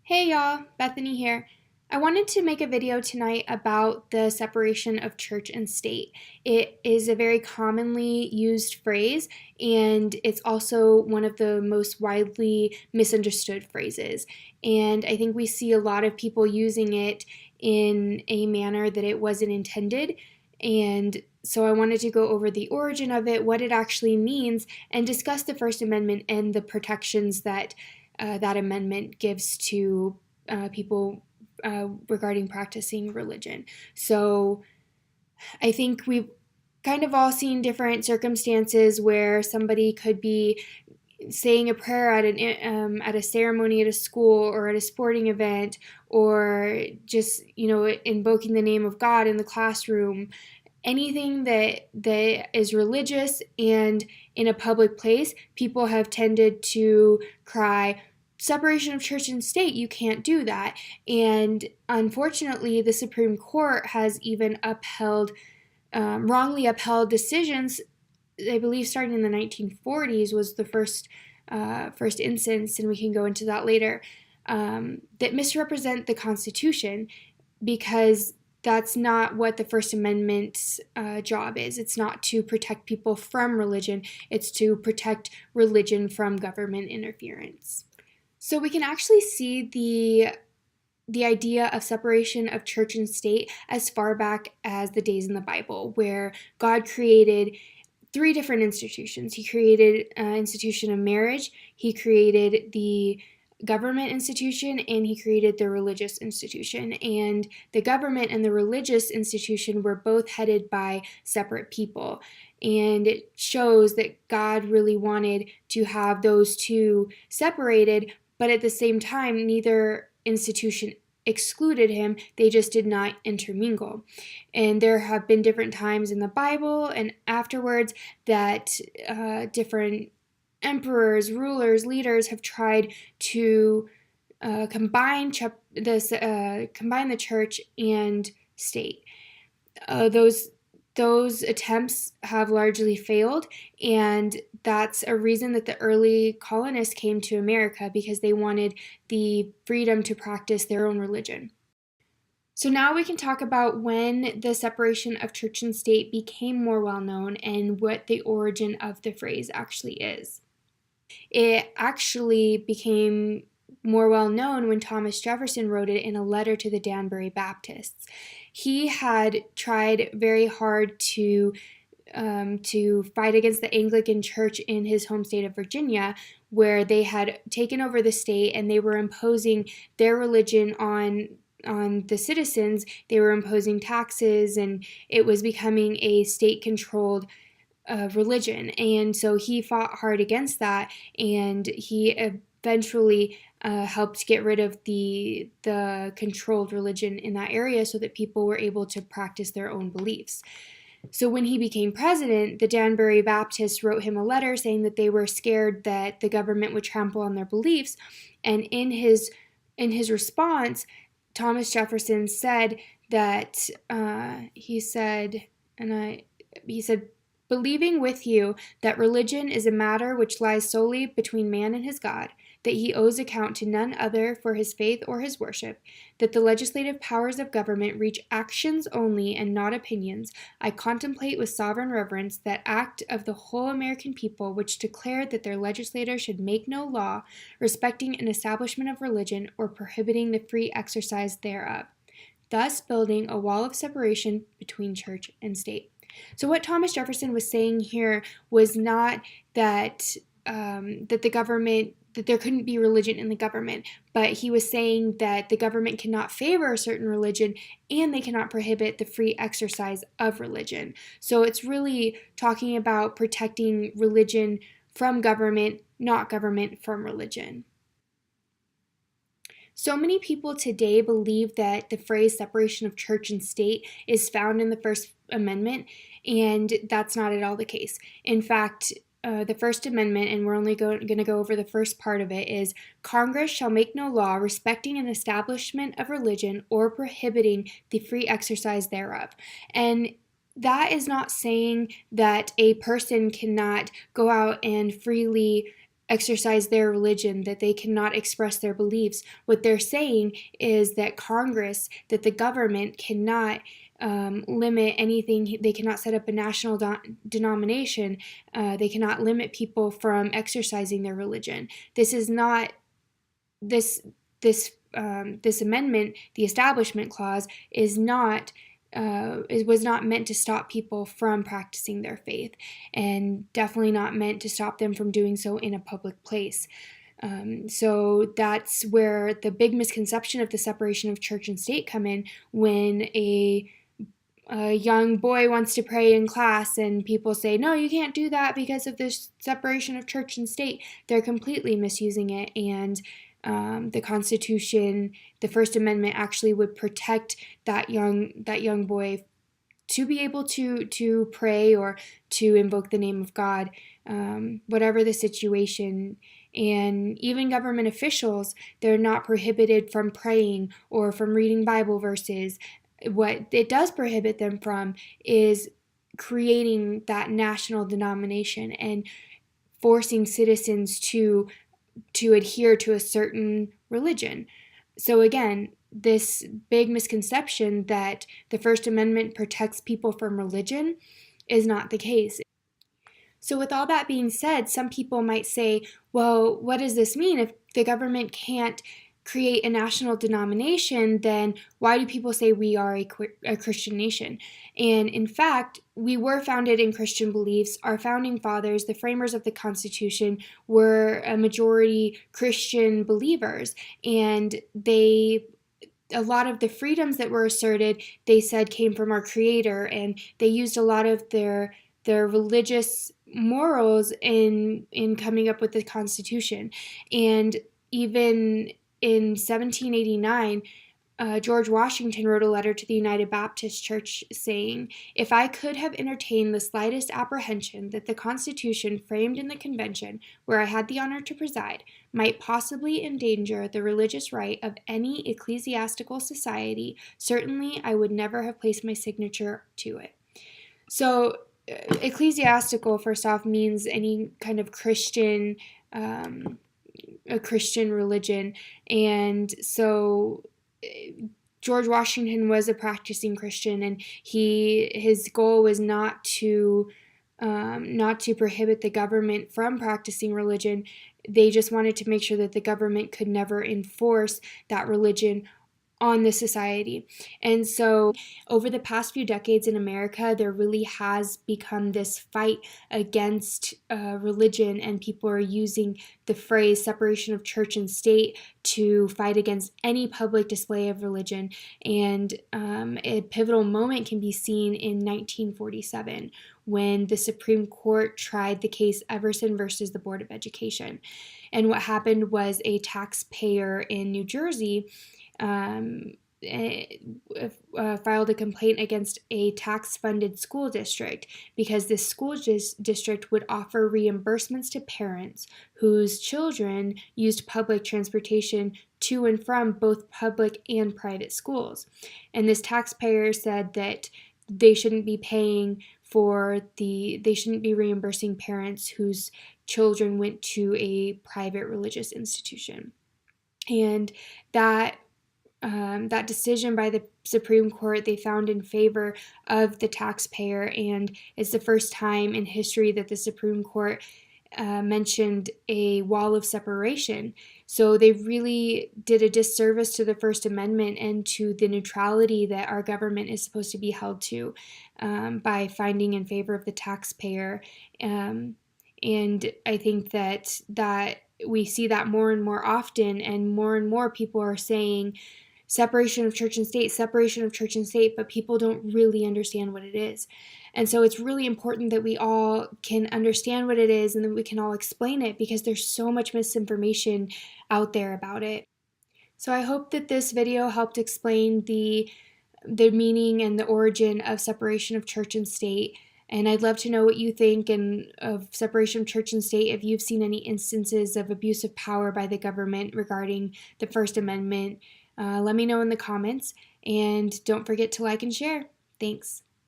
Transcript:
Hey y'all, Bethany here. I wanted to make a video tonight about the separation of church and state. It is a very commonly used phrase, and it's also one of the most widely misunderstood phrases. And I think we see a lot of people using it in a manner that it wasn't intended. And so I wanted to go over the origin of it, what it actually means, and discuss the First Amendment and the protections that that amendment gives to people regarding practicing religion. So I think we've kind of all seen different circumstances where somebody could be saying a prayer at a ceremony at a school or at a sporting event, or just invoking the name of God in the classroom. Anything that is religious and in a public place, people have tended to cry, separation of church and state, you can't do that. And unfortunately, the Supreme Court has even wrongly upheld decisions. I believe starting in the 1940s was the first instance, and we can go into that later, that misrepresent the Constitution, because that's not what the First Amendment's job is. It's not to protect people from religion, it's to protect religion from government interference. So we can actually see the idea of separation of church and state as far back as the days in the Bible, where God created three different institutions. He created an institution of marriage, he created the government institution, and he created the religious institution. And the government and the religious institution were both headed by separate people. And it shows that God really wanted to have those two separated, but at the same time, neither institution excluded him, they just did not intermingle. And there have been different times in the Bible and afterwards that different emperors, rulers, leaders have tried to combine the church and state. Those attempts have largely failed, and that's a reason that the early colonists came to America, because they wanted the freedom to practice their own religion. So now we can talk about when the separation of church and state became more well known and what the origin of the phrase actually is. It actually became more well known when Thomas Jefferson wrote it in a letter to the Danbury Baptists. He had tried very hard to fight against the Anglican Church in his home state of Virginia, where they had taken over the state and they were imposing their religion on the citizens. They were imposing taxes, and it was becoming a state-controlled religion. And so he fought hard against that, and he eventually helped get rid of the controlled religion in that area so that people were able to practice their own beliefs. So when he became president, the Danbury Baptists wrote him a letter saying that they were scared that the government would trample on their beliefs. And in his response, Thomas Jefferson said that he said, believing with you that religion is a matter which lies solely between man and his God, that he owes account to none other for his faith or his worship, that the legislative powers of government reach actions only and not opinions, I contemplate with sovereign reverence that act of the whole American people which declared that their legislators should make no law respecting an establishment of religion or prohibiting the free exercise thereof, thus building a wall of separation between church and state. So what Thomas Jefferson was saying here was not that that there couldn't be religion in the government, but he was saying that the government cannot favor a certain religion and they cannot prohibit the free exercise of religion. So it's really talking about protecting religion from government, not government from religion. So many people today believe that the phrase separation of church and state is found in the First Amendment, and that's not at all the case. In fact, the First Amendment, and we're only going to go over the first part of it, is Congress shall make no law respecting an establishment of religion or prohibiting the free exercise thereof. And that is not saying that a person cannot go out and freely exercise their religion, that they cannot express their beliefs. What they're saying is that Congress, that the government cannot limit anything. They cannot set up a national denomination. They cannot limit people from exercising their religion. This is not this amendment, the Establishment Clause, is not. It was not meant to stop people from practicing their faith, and definitely not meant to stop them from doing so in a public place. So that's where the big misconception of the separation of church and state come in, when a young boy wants to pray in class and people say, no, you can't do that because of this separation of church and state. They're completely misusing it, and the Constitution, the First Amendment, actually would protect that young boy to be able to pray or to invoke the name of God, whatever the situation. And even government officials, they're not prohibited from praying or from reading Bible verses. What it does prohibit them from is creating that national denomination and forcing citizens to adhere to a certain religion. So again, this big misconception that the First Amendment protects people from religion is not the case. So with all that being said, some people might say, well, what does this mean? If the government can't create a national denomination, then why do people say we are a Christian nation? And in fact, we were founded in Christian beliefs. Our founding fathers, the framers of the Constitution, were a majority Christian believers, and a lot of the freedoms that were asserted, they said, came from our Creator, and they used a lot of their religious morals in coming up with the Constitution. And even in 1789, George Washington wrote a letter to the United Baptist Church saying, if I could have entertained the slightest apprehension that the Constitution framed in the convention where I had the honor to preside might possibly endanger the religious right of any ecclesiastical society, certainly I would never have placed my signature to it. So ecclesiastical, first off, means any kind of Christian, a Christian religion. And so George Washington was a practicing Christian, and his goal was not to prohibit the government from practicing religion. They just wanted to make sure that the government could never enforce that religion on the society. And so over the past few decades in America, there really has become this fight against religion, and people are using the phrase separation of church and state to fight against any public display of religion. And a pivotal moment can be seen in 1947, when the Supreme Court tried the case Everson versus the Board of Education. And what happened was a taxpayer in New Jersey filed a complaint against a tax-funded school district because this school district would offer reimbursements to parents whose children used public transportation to and from both public and private schools. And this taxpayer said that they shouldn't be reimbursing parents whose children went to a private religious institution. And that decision by the Supreme Court, they found in favor of the taxpayer, and it's the first time in history that the Supreme Court mentioned a wall of separation. So they really did a disservice to the First Amendment and to the neutrality that our government is supposed to be held to by finding in favor of the taxpayer. And I think that we see that more and more often, and more people are saying separation of church and state, but people don't really understand what it is. And so it's really important that we all can understand what it is and that we can all explain it, because there's so much misinformation out there about it. So I hope that this video helped explain the meaning and the origin of separation of church and state. And I'd love to know what you think of separation of church and state, if you've seen any instances of abuse of power by the government regarding the First Amendment. Let me know in the comments, and don't forget to like and share. Thanks.